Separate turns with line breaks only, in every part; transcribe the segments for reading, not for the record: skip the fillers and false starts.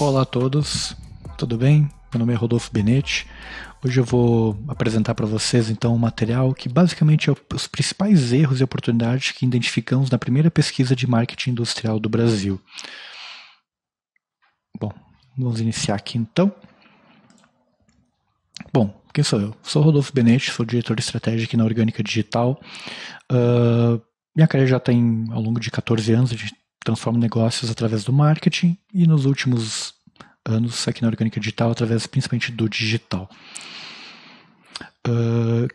Olá a todos, tudo bem? Meu nome é Rodolfo Benetti. Hoje eu vou apresentar para vocês então um material que basicamente é os principais erros e oportunidades que identificamos na primeira pesquisa de marketing industrial do Brasil. Bom, vamos iniciar aqui então. Bom, quem sou eu? Sou Rodolfo Benetti, sou diretor de estratégia aqui na Orgânica Digital. Minha carreira já tem ao longo de 14 anos, a gente transforma negócios através do marketing e nos últimos anos aqui na Orgânica Digital através principalmente do digital.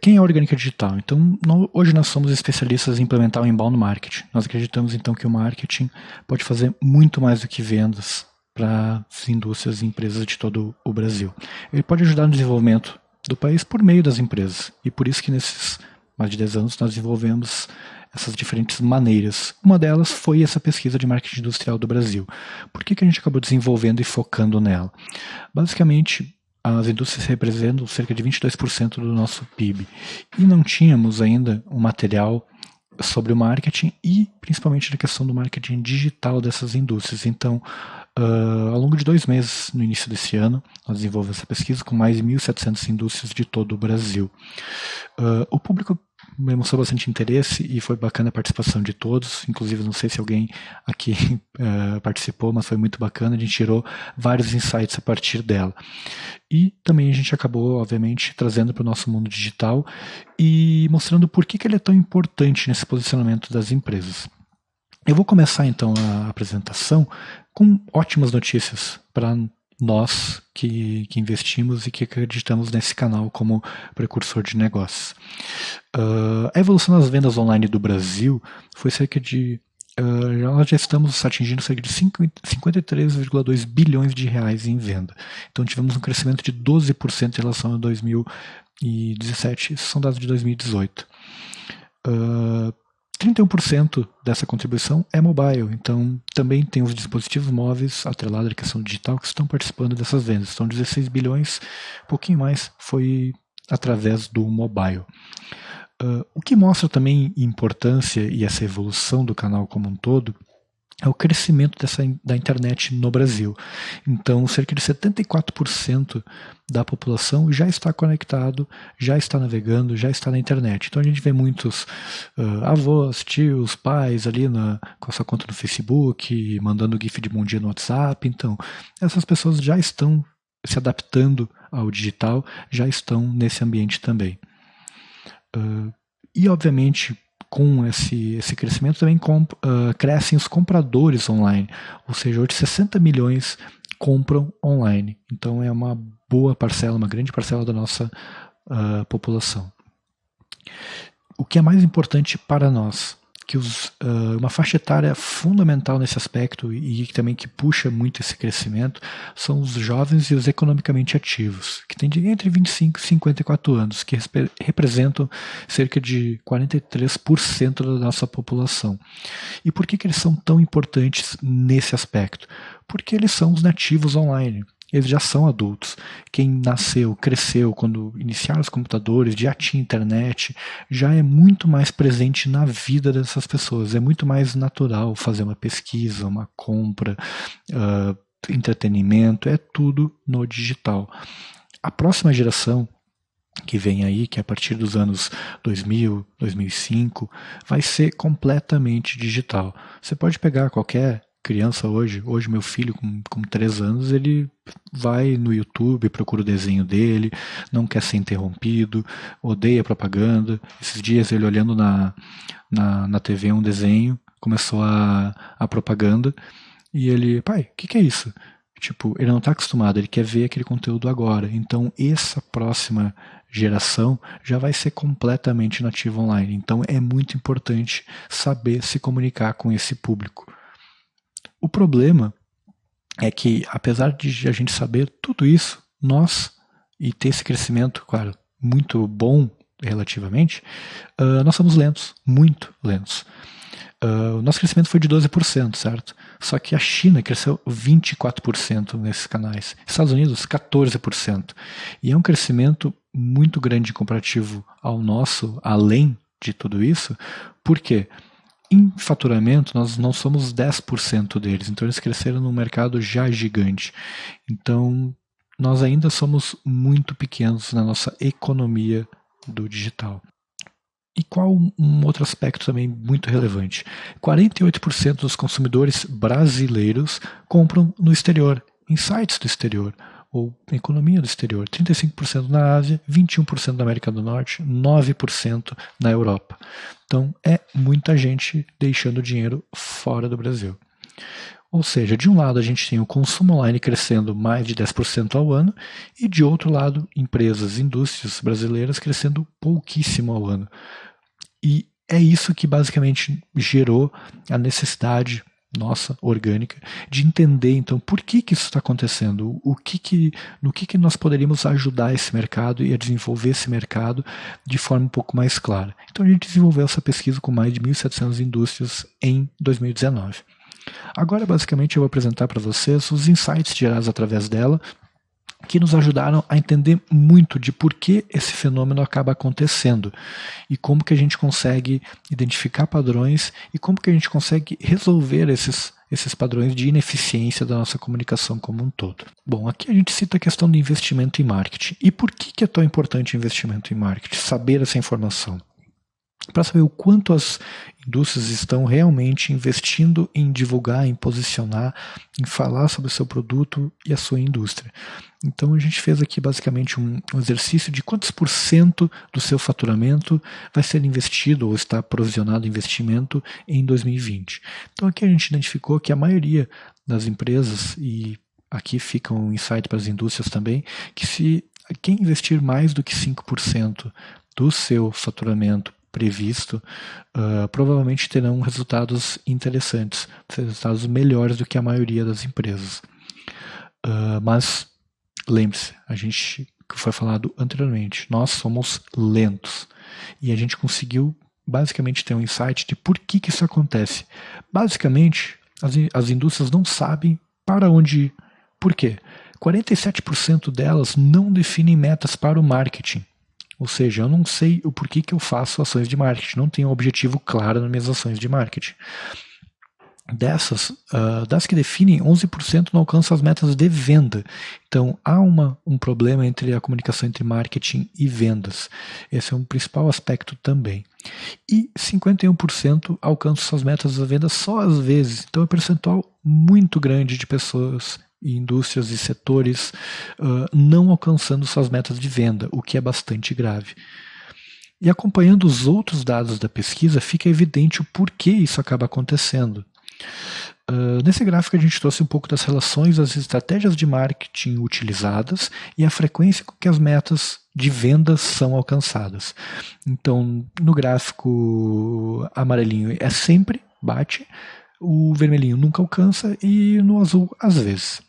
Quem é a Orgânica Digital? Então, hoje nós somos especialistas em implementar o inbound marketing. Nós acreditamos então que o marketing pode fazer muito mais do que vendas para as indústrias e empresas de todo o Brasil. Ele pode ajudar no desenvolvimento do país por meio das empresas. E por isso que nesses mais de 10 anos nós desenvolvemos essas diferentes maneiras. Uma delas foi essa pesquisa de marketing industrial do Brasil. Por que a gente acabou desenvolvendo e focando nela? Basicamente, as indústrias representam cerca de 22% do nosso PIB. E não tínhamos ainda um material sobre o marketing e principalmente na questão do marketing digital dessas indústrias. Então, ao longo de 2 meses, no início desse ano, nós desenvolvemos essa pesquisa com mais de 1.700 indústrias de todo o Brasil. O público demonstrou bastante interesse e foi bacana a participação de todos, inclusive não sei se alguém aqui participou, mas foi muito bacana, a gente tirou vários insights a partir dela. E também a gente acabou, obviamente, trazendo para o nosso mundo digital e mostrando por que ele é tão importante nesse posicionamento das empresas. Eu vou começar então a apresentação com ótimas notícias para nós que investimos e que acreditamos nesse canal como precursor de negócios. A evolução das vendas online do Brasil foi cerca de... nós já estamos atingindo cerca de 53,2 bilhões de reais em venda. Então tivemos um crescimento de 12% em relação a 2017, esses são dados de 2018. 31% dessa contribuição é mobile, então também tem os dispositivos móveis atrelados à questão digital que estão participando dessas vendas. Então 16 bilhões, um pouquinho mais, foi através do mobile. O que mostra também importância e essa evolução do canal como um todo é o crescimento da internet no Brasil. Então, cerca de 74% da população já está conectado, já está navegando, já está na internet. Então, a gente vê muitos avós, tios, pais ali com a sua conta no Facebook, mandando GIF de bom dia no WhatsApp. Então, essas pessoas já estão se adaptando ao digital, já estão nesse ambiente também. E, obviamente, com esse crescimento também crescem os compradores online, ou seja, hoje 60 milhões compram online. Então é uma boa parcela, uma grande parcela da nossa população. O que é mais importante para nós, que uma faixa etária fundamental nesse aspecto e também que puxa muito esse crescimento, são os jovens e os economicamente ativos, que têm entre 25 e 54 anos, que representam cerca de 43% da nossa população. E por que eles são tão importantes nesse aspecto? Porque eles são os nativos online. Eles já são adultos. Quem nasceu, cresceu, quando iniciaram os computadores, já tinha internet, já é muito mais presente na vida dessas pessoas. É muito mais natural fazer uma pesquisa, uma compra, entretenimento, é tudo no digital. A próxima geração que vem aí, que é a partir dos anos 2000, 2005, vai ser completamente digital. Você pode pegar qualquer criança hoje meu filho com 3 anos, ele vai no YouTube, procura o desenho dele, não quer ser interrompido, odeia propaganda. Esses dias ele olhando na TV um desenho, começou a propaganda, e ele, pai, o que é isso? Tipo, ele não está acostumado, ele quer ver aquele conteúdo agora. Então essa próxima geração já vai ser completamente nativa online. Então é muito importante saber se comunicar com esse público. O problema é que, apesar de a gente saber tudo isso, e ter esse crescimento, claro, muito bom relativamente, nós somos lentos, muito lentos. O nosso crescimento foi de 12%, certo? Só que a China cresceu 24% nesses canais. Estados Unidos, 14%. E é um crescimento muito grande comparativo ao nosso, além de tudo isso. Por quê? Em faturamento, nós não somos 10% deles, então eles cresceram num mercado já gigante. Então, nós ainda somos muito pequenos na nossa economia do digital. E qual um outro aspecto também muito relevante? 48% dos consumidores brasileiros compram no exterior, em sites do exterior, ou economia do exterior. 35% na Ásia, 21% na América do Norte, 9% na Europa. Então é muita gente deixando dinheiro fora do Brasil. Ou seja, de um lado a gente tem o consumo online crescendo mais de 10% ao ano, e de outro lado, empresas, indústrias brasileiras crescendo pouquíssimo ao ano. E é isso que basicamente gerou a necessidade nossa, orgânica, de entender então por que isso está acontecendo, no que nós poderíamos ajudar esse mercado e a desenvolver esse mercado de forma um pouco mais clara. Então a gente desenvolveu essa pesquisa com mais de 1.700 indústrias em 2019. Agora, basicamente, eu vou apresentar para vocês os insights gerados através dela, que nos ajudaram a entender muito de por que esse fenômeno acaba acontecendo e como que a gente consegue identificar padrões e como que a gente consegue resolver esses padrões de ineficiência da nossa comunicação como um todo. Bom, aqui a gente cita a questão do investimento em marketing. E por que é tão importante o investimento em marketing? Saber essa informação. Para saber o quanto as indústrias estão realmente investindo em divulgar, em posicionar, em falar sobre o seu produto e a sua indústria. Então a gente fez aqui basicamente um exercício de quantos por cento do seu faturamento vai ser investido ou está provisionado investimento em 2020. Então aqui a gente identificou que a maioria das empresas, e aqui fica um insight para as indústrias também, que se quem investir mais do que 5% do seu faturamento previsto, provavelmente terão resultados interessantes, resultados melhores do que a maioria das empresas. Mas lembre-se, a gente, que foi falado anteriormente, nós somos lentos e a gente conseguiu basicamente ter um insight de por que isso acontece. Basicamente, as indústrias não sabem para onde ir. Por quê? 47% delas não definem metas para o marketing. Ou seja, eu não sei o porquê que eu faço ações de marketing, não tenho um objetivo claro nas minhas ações de marketing. Das que definem, 11% não alcançam as metas de venda. Então, há um problema entre a comunicação entre marketing e vendas. Esse é um principal aspecto também. E 51% alcançam suas metas de venda só às vezes. Então, é um percentual muito grande de pessoas e indústrias e setores não alcançando suas metas de venda, o que é bastante grave. E acompanhando os outros dados da pesquisa, fica evidente o porquê isso acaba acontecendo. Nesse gráfico a gente trouxe um pouco das relações das estratégias de marketing utilizadas e a frequência com que as metas de vendas são alcançadas. Então, no gráfico amarelinho é sempre, bate, o vermelhinho nunca alcança e no azul às vezes.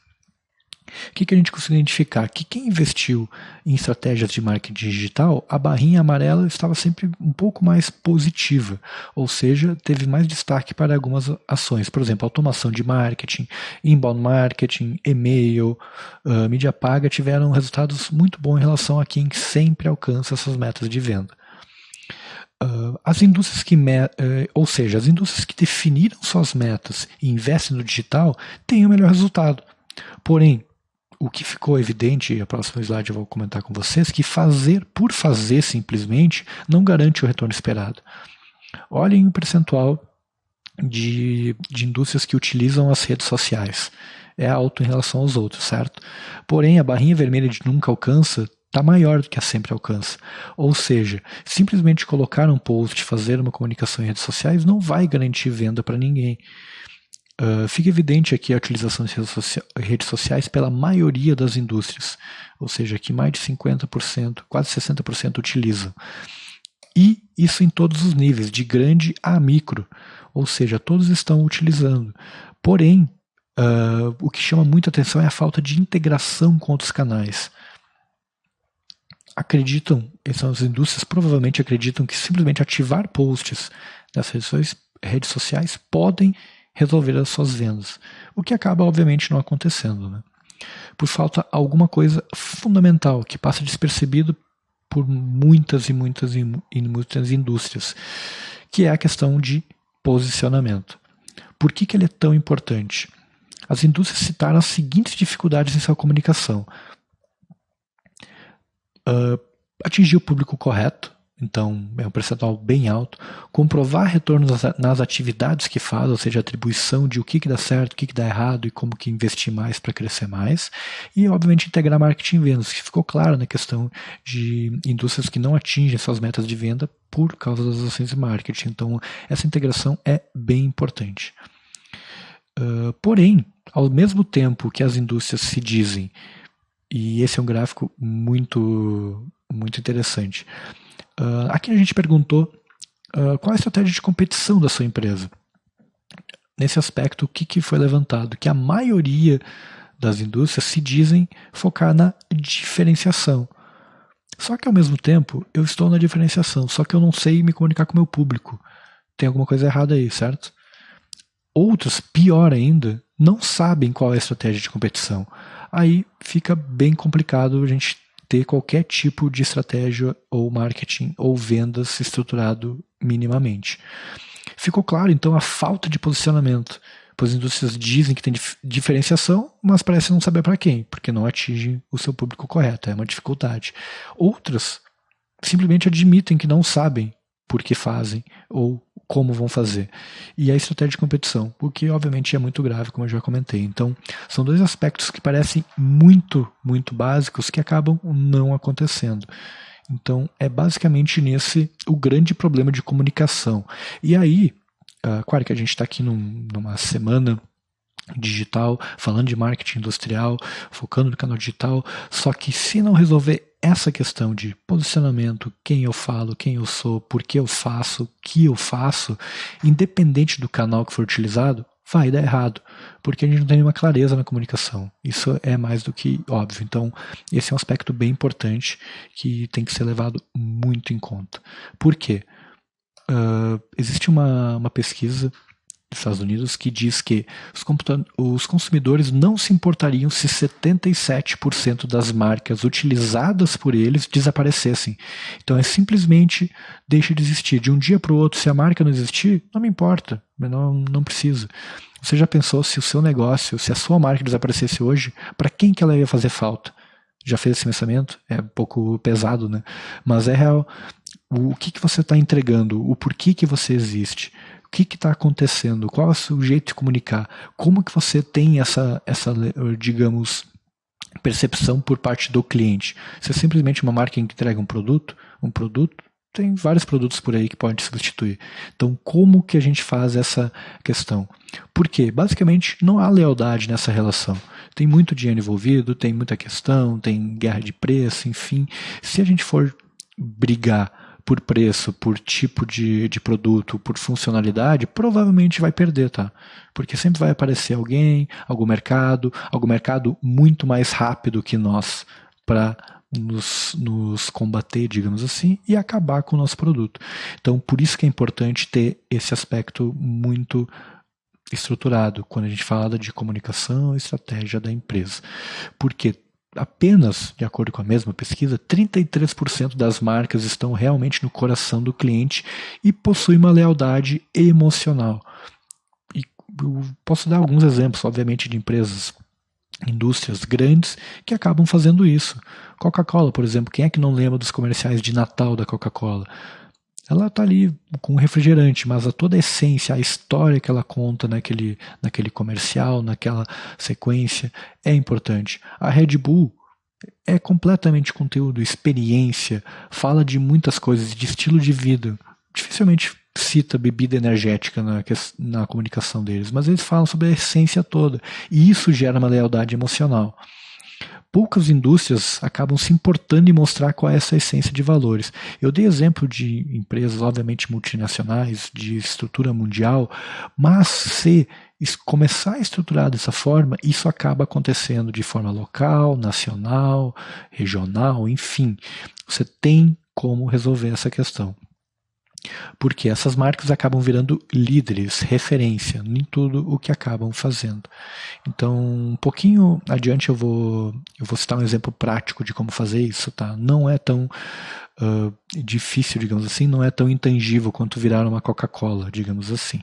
O que a gente conseguiu identificar? Que quem investiu em estratégias de marketing digital, a barrinha amarela estava sempre um pouco mais positiva, ou seja, teve mais destaque para algumas ações, por exemplo, automação de marketing, inbound marketing, e-mail, mídia paga, tiveram resultados muito bons em relação a quem sempre alcança essas metas de venda. As indústrias ou seja, as indústrias que definiram suas metas e investem no digital têm o melhor resultado. Porém, o que ficou evidente, e a próxima slide eu vou comentar com vocês, que fazer por fazer simplesmente não garante o retorno esperado. Olhem o percentual de indústrias que utilizam as redes sociais. É alto em relação aos outros, certo? Porém, a barrinha vermelha de nunca alcança está maior do que a sempre alcança. Ou seja, simplesmente colocar um post, fazer uma comunicação em redes sociais não vai garantir venda para ninguém. Fica evidente aqui a utilização de redes sociais pela maioria das indústrias, ou seja, que mais de 50%, quase 60% utilizam. E isso em todos os níveis, de grande a micro, ou seja, todos estão utilizando. Porém, o que chama muita atenção é a falta de integração com outros canais. Essas indústrias provavelmente acreditam que simplesmente ativar posts nas redes sociais podem resolver as suas vendas, o que acaba obviamente não acontecendo, né? Por falta alguma coisa fundamental que passa despercebido por muitas indústrias, que é a questão de posicionamento. Por que ele é tão importante? As indústrias citaram as seguintes dificuldades em sua comunicação. Atingir o público correto, então é um percentual bem alto, comprovar retorno nas atividades que faz, ou seja, atribuição de o que dá certo, o que dá errado e como que investir mais para crescer mais, e obviamente integrar marketing e vendas, que ficou claro na questão de indústrias que não atingem suas metas de venda por causa das ações de marketing. Então essa integração é bem importante. Porém, ao mesmo tempo que as indústrias se dizem, e esse é um gráfico muito interessante, aqui a gente perguntou qual a estratégia de competição da sua empresa. Nesse aspecto, o que foi levantado? Que a maioria das indústrias se dizem focar na diferenciação. Só que ao mesmo tempo, eu estou na diferenciação, só que eu não sei me comunicar com o meu público. Tem alguma coisa errada aí, certo? Outros, pior ainda, não sabem qual é a estratégia de competição. Aí fica bem complicado a gente ter qualquer tipo de estratégia ou marketing ou vendas estruturado minimamente. Ficou claro, então, a falta de posicionamento, pois as indústrias dizem que tem diferenciação, mas parecem não saber para quem, porque não atingem o seu público correto, é uma dificuldade. Outras simplesmente admitem que não sabem por que fazem ou como vão fazer. E a estratégia de competição, o que obviamente é muito grave, como eu já comentei. Então, são dois aspectos que parecem muito básicos que acabam não acontecendo. Então, é basicamente nesse o grande problema de comunicação. E aí, claro que a gente está aqui numa semana digital, falando de marketing industrial, focando no canal digital, só que se não resolver essa questão de posicionamento, quem eu falo, quem eu sou, por que eu faço, o que eu faço, independente do canal que for utilizado, vai dar errado, porque a gente não tem nenhuma clareza na comunicação. Isso é mais do que óbvio. Então, esse é um aspecto bem importante que tem que ser levado muito em conta. Por quê? Existe uma pesquisa dos Estados Unidos que diz que os consumidores não se importariam se 77% das marcas utilizadas por eles desaparecessem. Então é simplesmente deixa de existir. De um dia para o outro, se a marca não existir, não me importa, não precisa. Você já pensou se o seu negócio, se a sua marca desaparecesse hoje, para quem que ela ia fazer falta? Já fez esse pensamento? É um pouco pesado, né? Mas é real. O que você está entregando? O porquê que você existe? O que está acontecendo? Qual é o seu jeito de comunicar? Como que você tem essa digamos, percepção por parte do cliente? Se é simplesmente uma marca que entrega um produto, tem vários produtos por aí que podem substituir. Então, como que a gente faz essa questão? Porque, basicamente, não há lealdade nessa relação. Tem muito dinheiro envolvido, tem muita questão, tem guerra de preço, enfim. Se a gente for brigar por preço, por tipo de produto, por funcionalidade, provavelmente vai perder, tá? Porque sempre vai aparecer algum mercado muito mais rápido que nós para nos combater, digamos assim, e acabar com o nosso produto. Então, por isso que é importante ter esse aspecto muito estruturado quando a gente fala de comunicação e estratégia da empresa. Porque apenas, de acordo com a mesma pesquisa, 33% das marcas estão realmente no coração do cliente e possuem uma lealdade emocional. E eu posso dar alguns exemplos, obviamente, de empresas, indústrias grandes que acabam fazendo isso. Coca-Cola, por exemplo, quem é que não lembra dos comerciais de Natal da Coca-Cola? Ela está ali com refrigerante, mas toda a essência, a história que ela conta naquele comercial, naquela sequência, é importante. A Red Bull é completamente conteúdo, experiência, fala de muitas coisas, de estilo de vida. Dificilmente cita bebida energética na comunicação deles, mas eles falam sobre a essência toda. E isso gera uma lealdade emocional. Poucas indústrias acabam se importando em mostrar qual é essa essência de valores. Eu dei exemplo de empresas, obviamente, multinacionais, de estrutura mundial, mas se começar a estruturar dessa forma, isso acaba acontecendo de forma local, nacional, regional, enfim. Você tem como resolver essa questão. porque essas marcas acabam virando líderes, referência em tudo o que acabam fazendo. Então, um pouquinho adiante eu vou citar um exemplo prático de como fazer isso, tá? Não é tão difícil, digamos assim, não é tão intangível quanto virar uma Coca-Cola, digamos assim.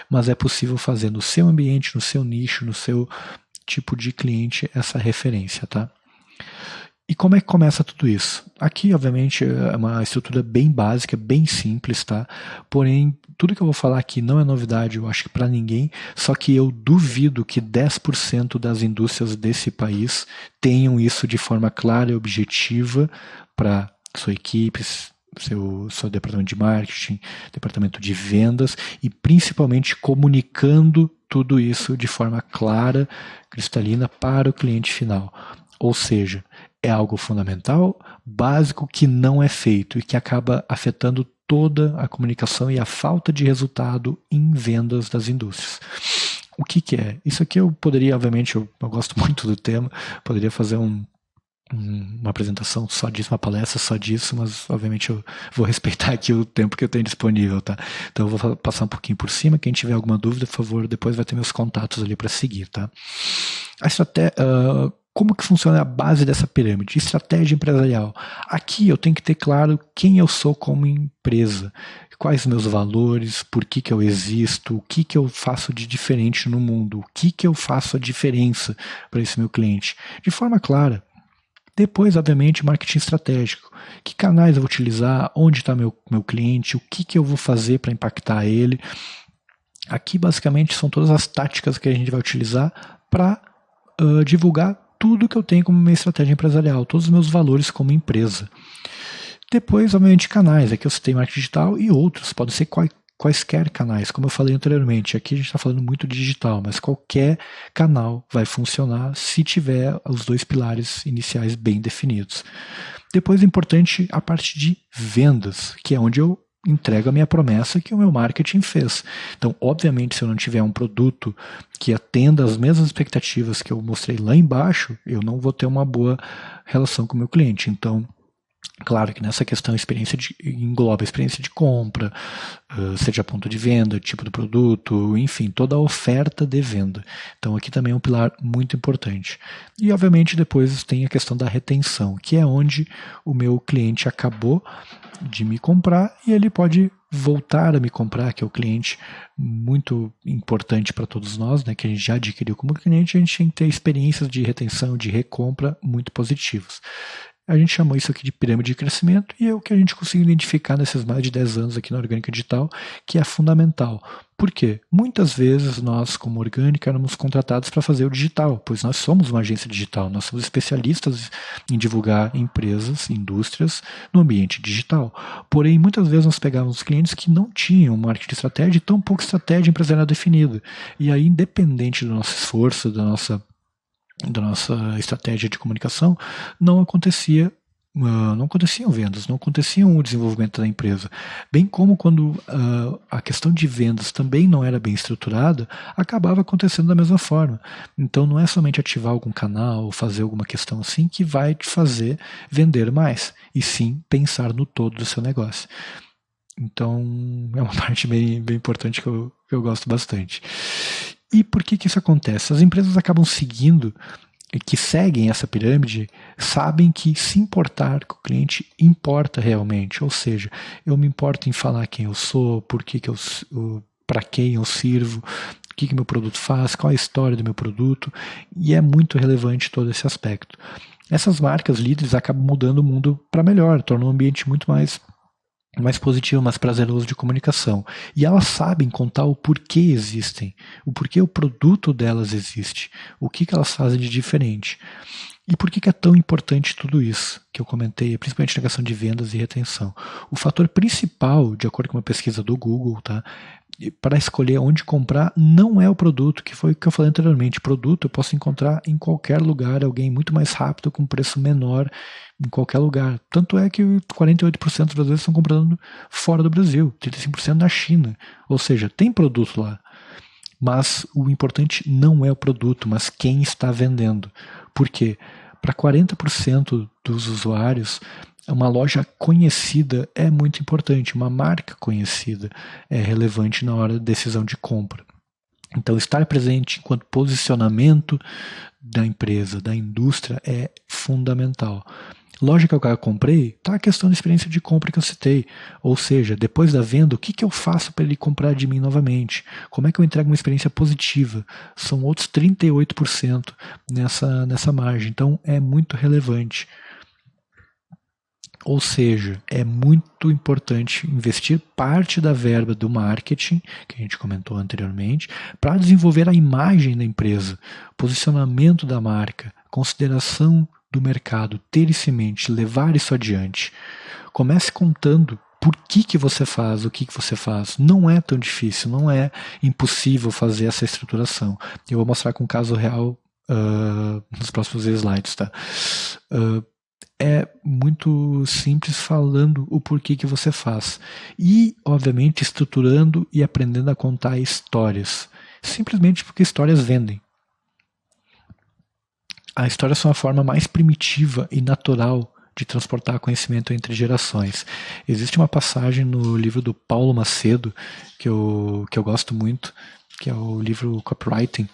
Mas é possível fazer no seu ambiente, no seu nicho, no seu tipo de cliente, essa referência, tá? E como é que começa tudo isso? Aqui, obviamente, é uma estrutura bem básica, bem simples, tá? Porém, tudo que eu vou falar aqui não é novidade, eu acho que para ninguém, só que eu duvido que 10% das indústrias desse país tenham isso de forma clara e objetiva para sua equipe, seu departamento de marketing, departamento de vendas e principalmente comunicando tudo isso de forma clara, cristalina para o cliente final. Ou seja, é algo fundamental, básico, que não é feito e que acaba afetando toda a comunicação e a falta de resultado em vendas das indústrias. O que é? Isso aqui eu poderia, obviamente, eu gosto muito do tema, poderia fazer uma apresentação só disso, uma palestra só disso, mas obviamente eu vou respeitar aqui o tempo que eu tenho disponível, tá? Então eu vou passar um pouquinho por cima. Quem tiver alguma dúvida, por favor, depois vai ter meus contatos ali para seguir, tá? A estratégia, como que funciona a base dessa pirâmide? Estratégia empresarial. Aqui eu tenho que ter claro quem eu sou como empresa, quais meus valores, por que eu existo, o que eu faço de diferente no mundo, o que eu faço a diferença para esse meu cliente, de forma clara. Depois, obviamente, marketing estratégico. Que canais eu vou utilizar, onde está meu cliente, o que eu vou fazer para impactar ele. Aqui, basicamente, são todas as táticas que a gente vai utilizar para divulgar tudo que eu tenho como minha estratégia empresarial, todos os meus valores como empresa. Depois, obviamente, canais. Aqui eu citei marketing digital e outros, podem ser quaisquer canais, como eu falei anteriormente. Aqui a gente está falando muito de digital, mas qualquer canal vai funcionar se tiver os dois pilares iniciais bem definidos. Depois é importante a parte de vendas, que é onde eu entrego a minha promessa que o meu marketing fez. Então, obviamente, se eu não tiver um produto que atenda às mesmas expectativas que eu mostrei lá embaixo, eu não vou ter uma boa relação com o meu cliente. Então, claro que nessa questão engloba a experiência de compra, seja ponto de venda, tipo do produto, enfim, toda a oferta de venda. Então aqui também é um pilar muito importante. E obviamente depois tem a questão da retenção, que é onde o meu cliente acabou de me comprar e ele pode voltar a me comprar, que é o cliente muito importante para todos nós, né, que a gente já adquiriu como cliente. A gente tem que ter experiências de retenção, de recompra muito positivas. A gente chamou isso aqui de pirâmide de crescimento e é o que a gente conseguiu identificar nesses mais de 10 anos aqui na Orgânica Digital, que é fundamental. Por quê? Muitas vezes nós, como Orgânica, éramos contratados para fazer o digital, pois nós somos uma agência digital, nós somos especialistas em divulgar empresas, indústrias no ambiente digital. Porém, muitas vezes nós pegávamos clientes que não tinham marketing de estratégia e tão pouco estratégia empresarial definida. E aí, independente do nosso esforço, da nossa estratégia de comunicação, não aconteciam vendas, não aconteciam o desenvolvimento da empresa. Bem como quando a questão de vendas também não era bem estruturada, acabava acontecendo da mesma forma. Então não é somente ativar algum canal, fazer alguma questão assim que vai te fazer vender mais, e sim pensar no todo do seu negócio. Então é uma parte bem, bem importante que eu gosto bastante. E por que isso acontece? As empresas acabam que seguem essa pirâmide, sabem que se importar com o cliente importa realmente. Ou seja, eu me importo em falar quem eu sou, para quem eu sirvo, o que meu produto faz, qual a história do meu produto, e é muito relevante todo esse aspecto. Essas marcas líderes acabam mudando o mundo para melhor, tornam o ambiente muito mais positivo, mais prazeroso de comunicação. E elas sabem contar o porquê existem, o porquê o produto delas existe, o que elas fazem de diferente. E por que é tão importante tudo isso que eu comentei, principalmente na questão de vendas e retenção? O fator principal, de acordo com uma pesquisa do Google, tá, para escolher onde comprar, não é o produto, que foi o que eu falei anteriormente. Produto eu posso encontrar em qualquer lugar, alguém muito mais rápido, com preço menor, em qualquer lugar. Tanto é que 48% dos brasileiros estão comprando fora do Brasil, 35% na China. Ou seja, tem produto lá. Mas o importante não é o produto, mas quem está vendendo. Por quê? Para 40% dos usuários, uma loja conhecida é muito importante, uma marca conhecida é relevante na hora da decisão de compra. Então, estar presente enquanto posicionamento da empresa, da indústria, é fundamental. Loja que eu comprei, tá a questão da experiência de compra que eu citei. Ou seja, depois da venda, o que eu faço para ele comprar de mim novamente? Como é que eu entrego uma experiência positiva? São outros 38% nessa margem. Então, é muito relevante. Ou seja, é muito importante investir parte da verba do marketing, que a gente comentou anteriormente, para desenvolver a imagem da empresa, posicionamento da marca, consideração do mercado, ter isso em mente, levar isso adiante. Comece contando por que você faz o que você faz. Não é tão difícil, não é impossível fazer essa estruturação. Eu vou mostrar com um caso real nos próximos slides, tá? É muito simples falando o porquê que você faz. E, obviamente, estruturando e aprendendo a contar histórias. Simplesmente porque histórias vendem. A história é uma forma mais primitiva e natural de transportar conhecimento entre gerações. Existe uma passagem no livro do Paulo Macedo, que eu gosto muito, que é o livro Copywriting,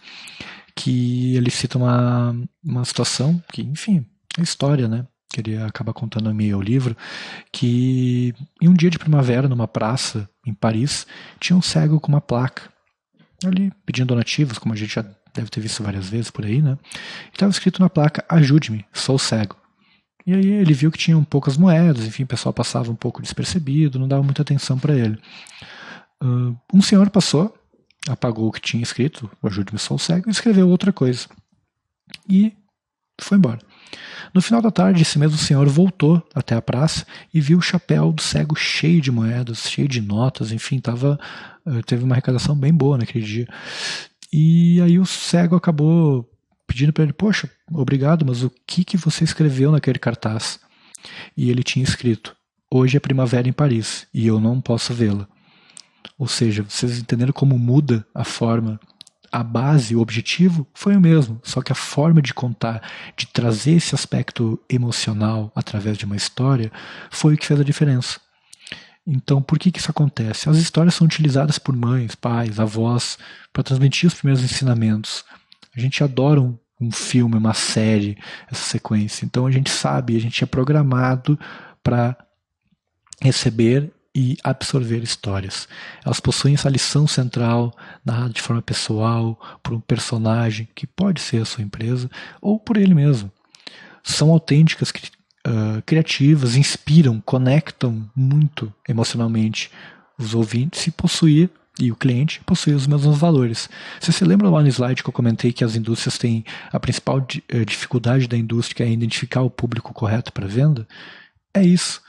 que ele cita uma situação que, enfim, é história, né? Que ele acaba contando no meio ao livro, que em um dia de primavera, numa praça em Paris, tinha um cego com uma placa ali pedindo donativos, como a gente já deve ter visto várias vezes por aí, né? E estava escrito na placa: ajude-me, sou cego. E aí ele viu que tinham poucas moedas, enfim, o pessoal passava um pouco despercebido, não dava muita atenção para ele. Um senhor passou, apagou o que tinha escrito, ajude-me, sou cego, e escreveu outra coisa. E foi embora. No final da tarde, esse mesmo senhor voltou até a praça e viu o chapéu do cego cheio de moedas, cheio de notas, enfim, teve uma arrecadação bem boa naquele dia. E aí o cego acabou pedindo para ele: poxa, obrigado, mas o que você escreveu naquele cartaz? E ele tinha escrito: hoje é primavera em Paris e eu não posso vê-la. Ou seja, vocês entenderam como muda a forma. A base, o objetivo foi o mesmo, só que a forma de contar, de trazer esse aspecto emocional através de uma história, foi o que fez a diferença. Então, por que isso acontece? As histórias são utilizadas por mães, pais, avós, para transmitir os primeiros ensinamentos. A gente adora um filme, uma série, essa sequência. Então, a gente sabe, a gente é programado para receber e absorver histórias. Elas possuem essa lição central, narrada de forma pessoal, por um personagem, que pode ser a sua empresa, ou por ele mesmo. São autênticas, criativas, inspiram, conectam muito emocionalmente os ouvintes e o cliente possuir os mesmos valores. Você se lembra lá no slide que eu comentei que as indústrias têm a principal dificuldade da indústria é identificar o público correto para venda? É isso.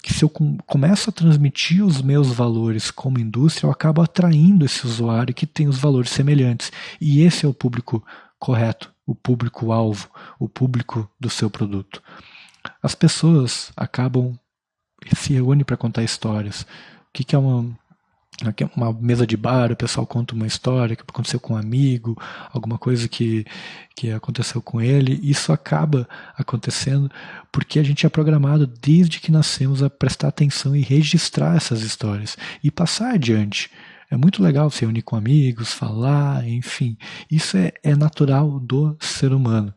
Que se eu começo a transmitir os meus valores como indústria, eu acabo atraindo esse usuário que tem os valores semelhantes. E esse é o público correto, o público-alvo, o público do seu produto. As pessoas acabam se reúnem para contar histórias. O que é uma mesa de bar, o pessoal conta uma história que aconteceu com um amigo, alguma coisa que aconteceu com ele. Isso acaba acontecendo porque a gente é programado desde que nascemos a prestar atenção e registrar essas histórias e passar adiante. É muito legal se reunir com amigos, falar, enfim. Isso é natural do ser humano.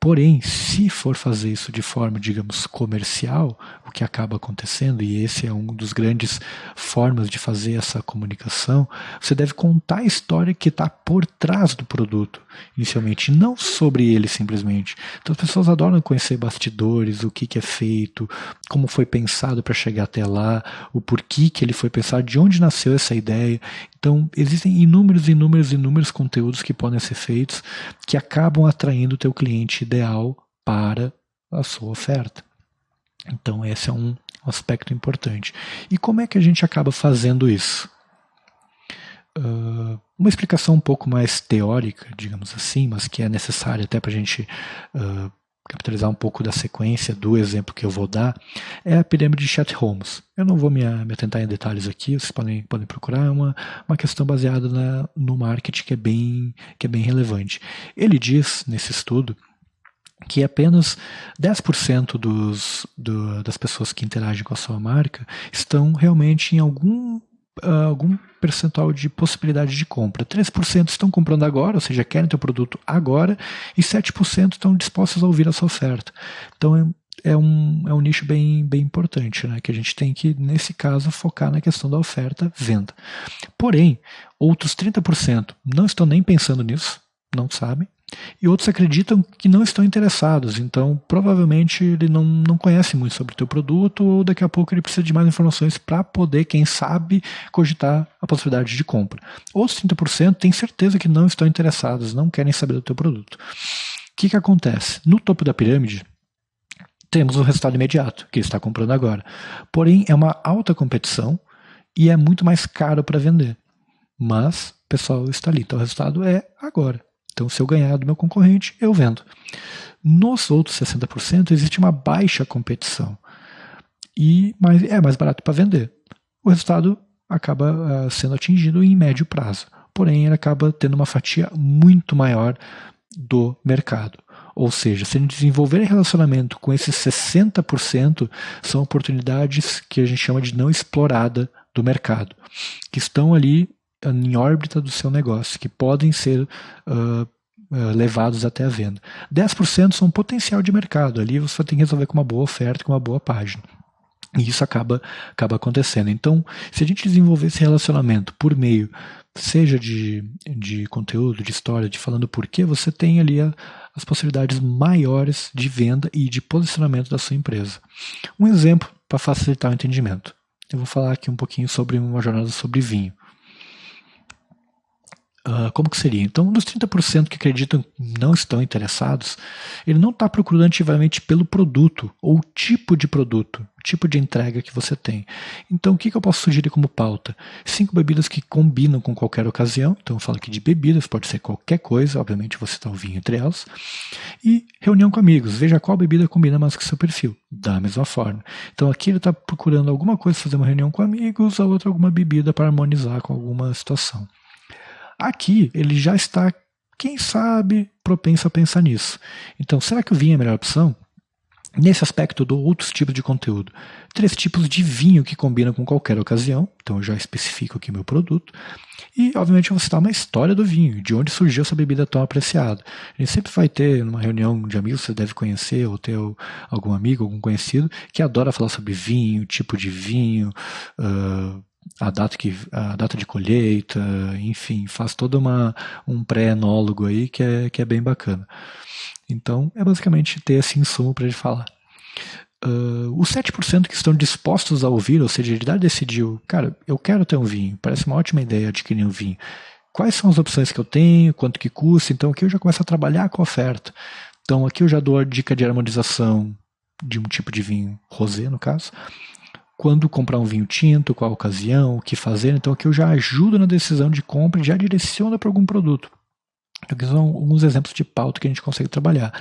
Porém, se for fazer isso de forma, digamos, comercial, o que acaba acontecendo, e esse é um dos grandes formas de fazer essa comunicação, você deve contar a história que está por trás do produto, inicialmente, não sobre ele simplesmente. Então as pessoas adoram conhecer bastidores, o que é feito, como foi pensado para chegar até lá, o porquê que ele foi pensado, de onde nasceu essa ideia. Então, existem inúmeros conteúdos que podem ser feitos que acabam atraindo o teu cliente ideal para a sua oferta. Então, esse é um aspecto importante. E como é que a gente acaba fazendo isso? Uma explicação um pouco mais teórica, digamos assim, mas que é necessária até para a gente capitalizar um pouco da sequência do exemplo que eu vou dar, é a pirâmide de Chet Holmes. Eu não vou me atentar em detalhes aqui, vocês podem procurar, é uma questão baseada no marketing que é bem relevante. Ele diz, nesse estudo, que apenas 10% das pessoas que interagem com a sua marca estão realmente em algum percentual de possibilidade de compra. 3% estão comprando agora, ou seja, querem teu produto agora, e 7% estão dispostos a ouvir a sua oferta. Então é um nicho bem importante, né? Que a gente tem que, nesse caso, focar na questão da oferta-venda. Porém, outros 30% não estão nem pensando nisso, não sabem, e outros acreditam que não estão interessados, então provavelmente ele não conhece muito sobre o teu produto, ou daqui a pouco ele precisa de mais informações para poder, quem sabe, cogitar a possibilidade de compra. Outros 30% têm certeza que não estão interessados, não querem saber do teu produto. O que acontece? No topo da pirâmide, temos o resultado imediato, que ele está comprando agora. Porém, é uma alta competição e é muito mais caro para vender. Mas o pessoal está ali, então o resultado é agora. Então, se eu ganhar do meu concorrente, eu vendo. Nos outros 60% existe uma baixa competição. Mas é mais barato para vender. O resultado acaba sendo atingido em médio prazo. Porém, ele acaba tendo uma fatia muito maior do mercado. Ou seja, se a gente desenvolver relacionamento com esses 60%, são oportunidades que a gente chama de não explorada do mercado, que estão ali em órbita do seu negócio, que podem ser levados até a venda. 10% são potencial de mercado, ali você tem que resolver com uma boa oferta, com uma boa página. E isso acaba acontecendo. Então, se a gente desenvolver esse relacionamento por meio, seja de conteúdo, de história, de falando por quê, você tem ali as possibilidades maiores de venda e de posicionamento da sua empresa. Um exemplo para facilitar o entendimento. Eu vou falar aqui um pouquinho sobre uma jornada sobre vinho. Como que seria? Então, dos 30% que acreditam que não estão interessados, ele não está procurando ativamente pelo produto ou tipo de produto, tipo de entrega que você tem. Então, o que eu posso sugerir como pauta? 5 bebidas que combinam com qualquer ocasião. Então, eu falo aqui de bebidas, pode ser qualquer coisa, obviamente você está o vinho entre elas. E reunião com amigos, veja qual bebida combina mais com o seu perfil, da mesma forma. Então, aqui ele está procurando alguma coisa, fazer uma reunião com amigos, a outra alguma bebida para harmonizar com alguma situação. Aqui ele já está, quem sabe, propenso a pensar nisso. Então, será que o vinho é a melhor opção? Nesse aspecto, eu dou outros tipos de conteúdo. 3 tipos de vinho que combinam com qualquer ocasião. Então, eu já especifico aqui meu produto. E, obviamente, eu vou citar uma história do vinho, de onde surgiu essa bebida tão apreciada. A gente sempre vai ter, numa reunião de amigos, você deve conhecer, ou ter algum amigo, algum conhecido, que adora falar sobre vinho, tipo de vinho, a data de colheita, enfim, faz todo um pré-enólogo aí que é bem bacana. Então, é basicamente ter esse insumo para ele falar. Os 7% que estão dispostos a ouvir, ou seja, ele já decidiu, cara, eu quero ter um vinho, parece uma ótima ideia adquirir um vinho. Quais são as opções que eu tenho, quanto que custa? Então, aqui eu já começo a trabalhar com a oferta. Então, aqui eu já dou a dica de harmonização de um tipo de vinho, rosé no caso. Quando comprar um vinho tinto, qual a ocasião, o que fazer. Então aqui eu já ajudo na decisão de compra e já direciono para algum produto. Aqui são alguns exemplos de pauta que a gente consegue trabalhar.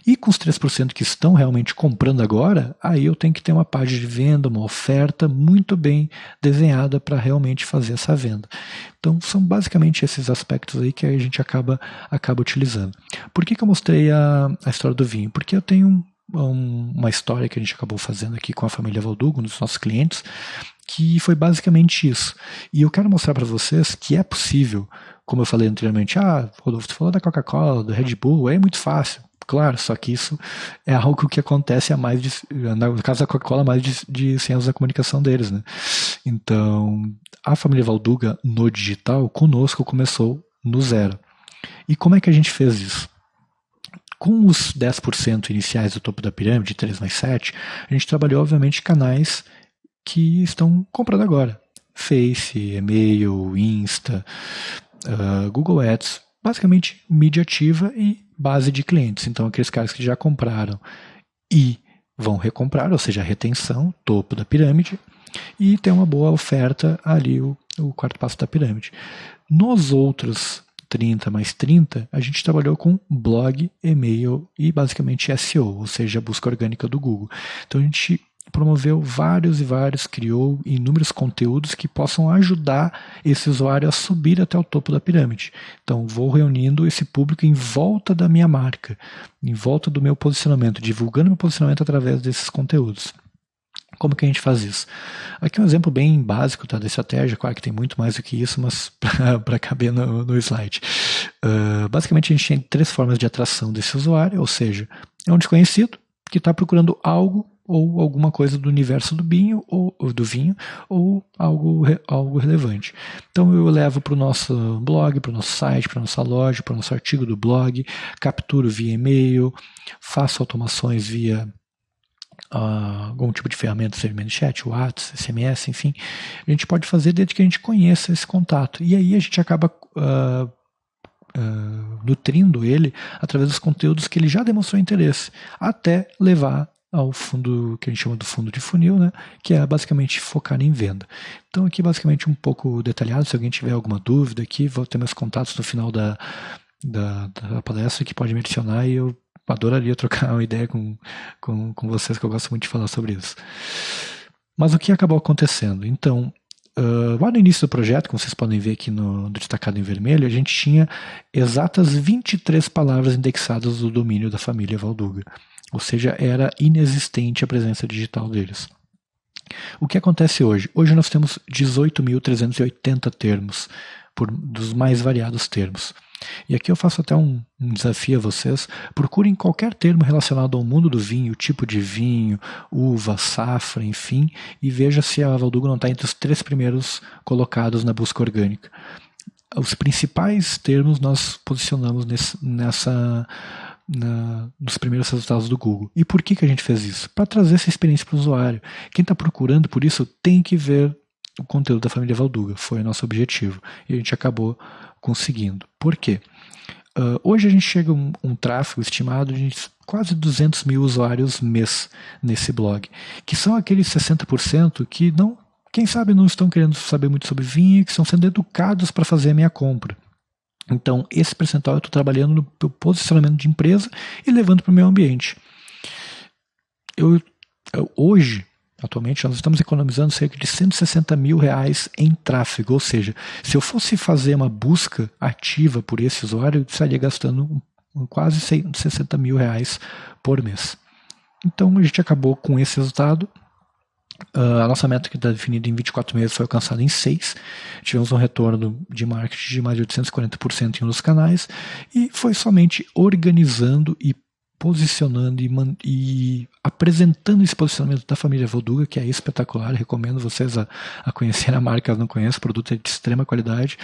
E com os 3% que estão realmente comprando agora, aí eu tenho que ter uma página de venda, uma oferta muito bem desenhada para realmente fazer essa venda. Então são basicamente esses aspectos aí que a gente acaba utilizando. Por que eu mostrei a história do vinho? Porque eu tenho uma história que a gente acabou fazendo aqui com a família Valdugo, um dos nossos clientes, que foi basicamente isso. E eu quero mostrar para vocês que é possível, como eu falei anteriormente, Rodolfo, tu falou da Coca-Cola, do Red Bull, é muito fácil. Claro, só que isso é algo que acontece no caso da Coca-Cola, mais de 100 anos da comunicação deles, né? Então, a família Valduga no digital, conosco, começou no zero. E como é que a gente fez isso? Com os 10% iniciais do topo da pirâmide, 3 mais 7, a gente trabalhou, obviamente, canais que estão comprando agora. Face, e-mail, Insta, Google Ads, basicamente mídia ativa e base de clientes. Então, aqueles caras que já compraram e vão recomprar, ou seja, a retenção, topo da pirâmide, e tem uma boa oferta ali, o quarto passo da pirâmide. Nos outros 30 mais 30, a gente trabalhou com blog, e-mail e basicamente SEO, ou seja, a busca orgânica do Google. Então a gente promoveu vários e vários, criou inúmeros conteúdos que possam ajudar esse usuário a subir até o topo da pirâmide. Então, vou reunindo esse público em volta da minha marca, em volta do meu posicionamento, divulgando meu posicionamento através desses conteúdos. Como que a gente faz isso? Aqui é um exemplo bem básico, tá, da estratégia, claro que tem muito mais do que isso, mas para caber no slide. Basicamente a gente tem 3 formas de atração desse usuário, ou seja, é um desconhecido que está procurando algo ou alguma coisa do universo do vinho ou algo relevante. Então eu levo para o nosso blog, para o nosso site, para a nossa loja, para o nosso artigo do blog, capturo via e-mail, faço automações via algum tipo de ferramenta, seja chat, WhatsApp, SMS, enfim, a gente pode fazer desde que a gente conheça esse contato. E aí a gente acaba nutrindo ele através dos conteúdos que ele já demonstrou interesse, até levar ao fundo, que a gente chama do fundo de funil, né, que é basicamente focar em venda. Então aqui basicamente um pouco detalhado, se alguém tiver alguma dúvida aqui, vou ter meus contatos no final da palestra que pode me adicionar e eu adoraria trocar uma ideia com vocês, que eu gosto muito de falar sobre isso. Mas o que acabou acontecendo? Então, lá no início do projeto, como vocês podem ver aqui no destacado em vermelho, a gente tinha exatas 23 palavras indexadas do domínio da família Valduga. Ou seja, era inexistente a presença digital deles. O que acontece hoje? Hoje nós temos 18.380 termos, dos mais variados termos. E aqui eu faço até um desafio a vocês. Procurem qualquer termo relacionado ao mundo do vinho, tipo de vinho, uva, safra, enfim, e veja se a Valduga não está entre os 3 primeiros colocados na busca orgânica. Os principais termos nós posicionamos nos primeiros resultados do Google. E por que a gente fez isso? Para trazer essa experiência para o usuário. Quem está procurando por isso tem que ver o conteúdo da família Valduga. Foi o nosso objetivo. E a gente acabou conseguindo. Por quê? Hoje a gente chega a um tráfego estimado de quase 200 mil usuários mês nesse blog, que são aqueles 60% que não, quem sabe não estão querendo saber muito sobre vinho e que estão sendo educados para fazer a minha compra. Então, esse percentual eu estou trabalhando no posicionamento de empresa e levando para o meu ambiente. Hoje, atualmente, nós estamos economizando cerca de R$160 mil em tráfego. Ou seja, se eu fosse fazer uma busca ativa por esse usuário, eu estaria gastando quase R$60 mil por mês. Então, a gente acabou com esse resultado. A nossa meta que está definida em 24 meses foi alcançada em 6. Tivemos um retorno de marketing de mais de 840% em um dos canais e foi somente organizando e posicionando e apresentando esse posicionamento da família Valduga, que é espetacular. Recomendo vocês a conhecer a marca, caso não conheçam, o produto é de extrema qualidade,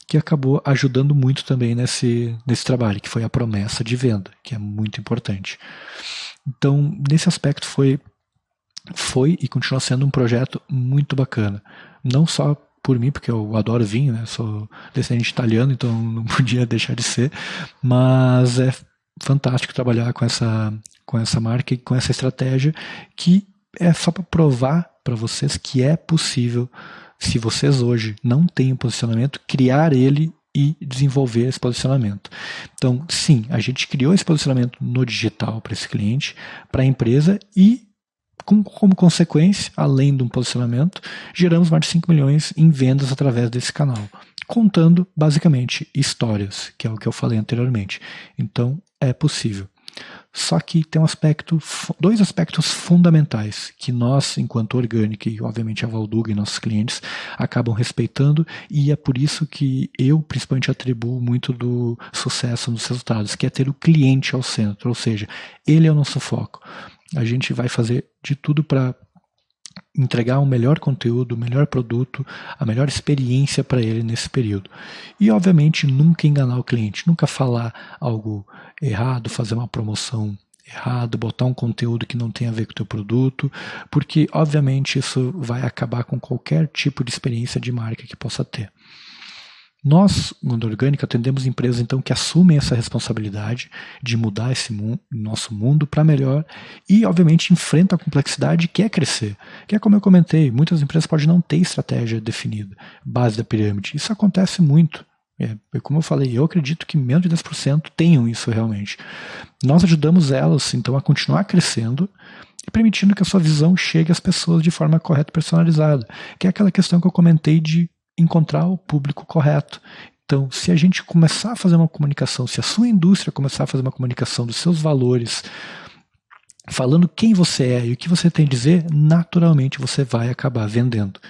que acabou ajudando muito também nesse trabalho, que foi a promessa de venda, que é muito importante. Então, nesse aspecto foi e continua sendo um projeto muito bacana. Não só por mim, porque eu adoro vinho, né? Sou descendente italiano, então não podia deixar de ser, mas é fantástico trabalhar com essa marca e com essa estratégia, que é só para provar para vocês que é possível, se vocês hoje não têm um posicionamento, criar ele e desenvolver esse posicionamento. Então, sim, a gente criou esse posicionamento no digital para esse cliente, para a empresa, e como consequência, além de um posicionamento, geramos mais de 5 milhões em vendas através desse canal, contando basicamente histórias, que é o que eu falei anteriormente. Então, é possível. Só que tem dois aspectos fundamentais que nós, enquanto orgânica, e obviamente a Valduga e nossos clientes, acabam respeitando, e é por isso que eu principalmente atribuo muito do sucesso nos resultados, que é ter o cliente ao centro, ou seja, ele é o nosso foco. A gente vai fazer de tudo para entregar um melhor conteúdo, o melhor produto, a melhor experiência para ele nesse período. E, obviamente, nunca enganar o cliente, nunca falar algo errado, fazer uma promoção errada, botar um conteúdo que não tem a ver com o teu produto, porque, obviamente, isso vai acabar com qualquer tipo de experiência de marca que possa ter. Nós, Mundo Orgânico, atendemos empresas então que assumem essa responsabilidade de mudar esse nosso mundo para melhor e, obviamente, enfrentam a complexidade que é crescer. Que é como eu comentei, muitas empresas podem não ter estratégia definida, base da pirâmide. Isso acontece muito. Como eu falei, eu acredito que menos de 10% tenham isso realmente. Nós ajudamos elas, então, a continuar crescendo, e permitindo que a sua visão chegue às pessoas de forma correta e personalizada, que é aquela questão que eu comentei de encontrar o público correto. Então, se a gente começar a fazer uma comunicação, se a sua indústria começar a fazer uma comunicação dos seus valores, falando quem você é e o que você tem a dizer, naturalmente você vai acabar vendendo.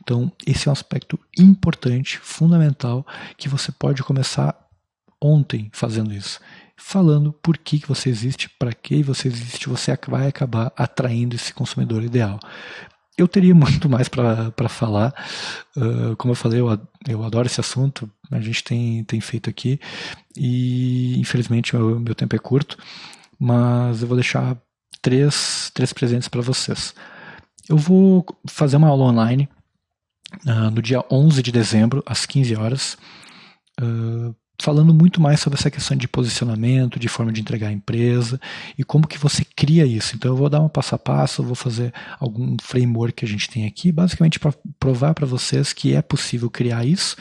Então, esse é um aspecto importante, fundamental, que você pode começar ontem fazendo isso. Falando por que você existe, para que você existe, você vai acabar atraindo esse consumidor ideal. Eu teria muito mais para falar. Como eu falei, eu adoro esse assunto, a gente tem feito aqui, e infelizmente meu tempo é curto, mas eu vou deixar três presentes para vocês. Eu vou fazer uma aula online no dia 11 de dezembro, às 15 horas, falando muito mais sobre essa questão de posicionamento, de forma de entregar a empresa e como que você cria isso. Então eu vou dar um passo a passo, vou fazer algum framework que a gente tem aqui, basicamente para provar para vocês que é possível criar isso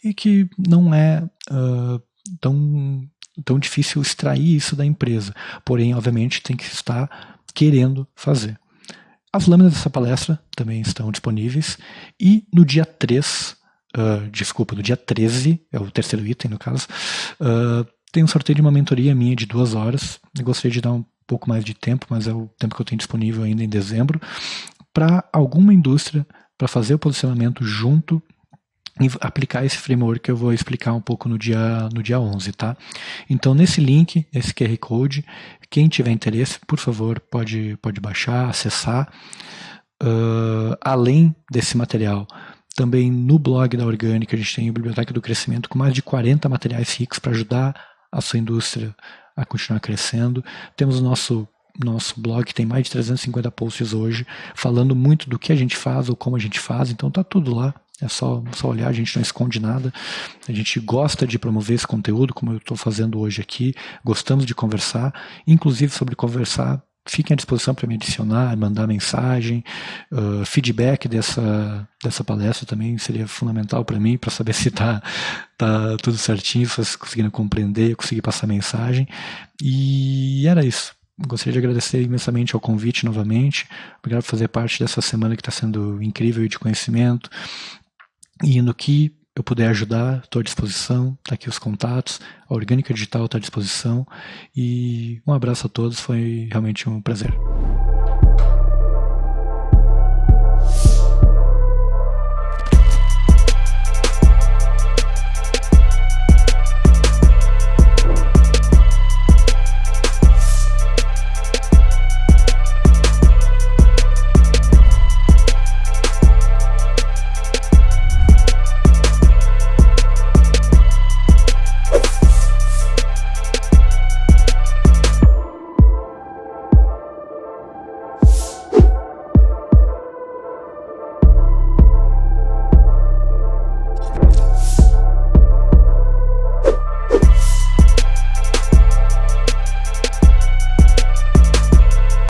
e que não é tão difícil extrair isso da empresa. Porém, obviamente, tem que estar querendo fazer. As lâminas dessa palestra também estão disponíveis e no dia 3, no dia 13, é o terceiro item no caso, tem um sorteio de uma mentoria minha de 2 horas. Eu gostaria de dar um pouco mais de tempo, mas é o tempo que eu tenho disponível ainda em dezembro, para alguma indústria, para fazer o posicionamento junto e aplicar esse framework que eu vou explicar um pouco no dia 11, tá? Então, nesse link, esse QR Code, quem tiver interesse, por favor, pode baixar, acessar. Além desse material, também no blog da Orgânica a gente tem a Biblioteca do Crescimento com mais de 40 materiais ricos para ajudar a sua indústria a continuar crescendo. Temos o nosso blog, que tem mais de 350 posts hoje, falando muito do que a gente faz ou como a gente faz, então tá tudo lá. É só olhar, a gente não esconde nada. A gente gosta de promover esse conteúdo, como eu estou fazendo hoje aqui. Gostamos de conversar, inclusive sobre conversar. Fiquem à disposição para me adicionar, mandar mensagem, feedback dessa palestra também seria fundamental para mim, para saber se tá tudo certinho, se vocês conseguiram compreender, conseguir passar mensagem. E era isso. Gostaria de agradecer imensamente ao convite novamente. Obrigado por fazer parte dessa semana que está sendo incrível e de conhecimento. E no que eu puder ajudar, estou à disposição. Está aqui os contatos. A Orgânica Digital está à disposição. E um abraço a todos. Foi realmente um prazer.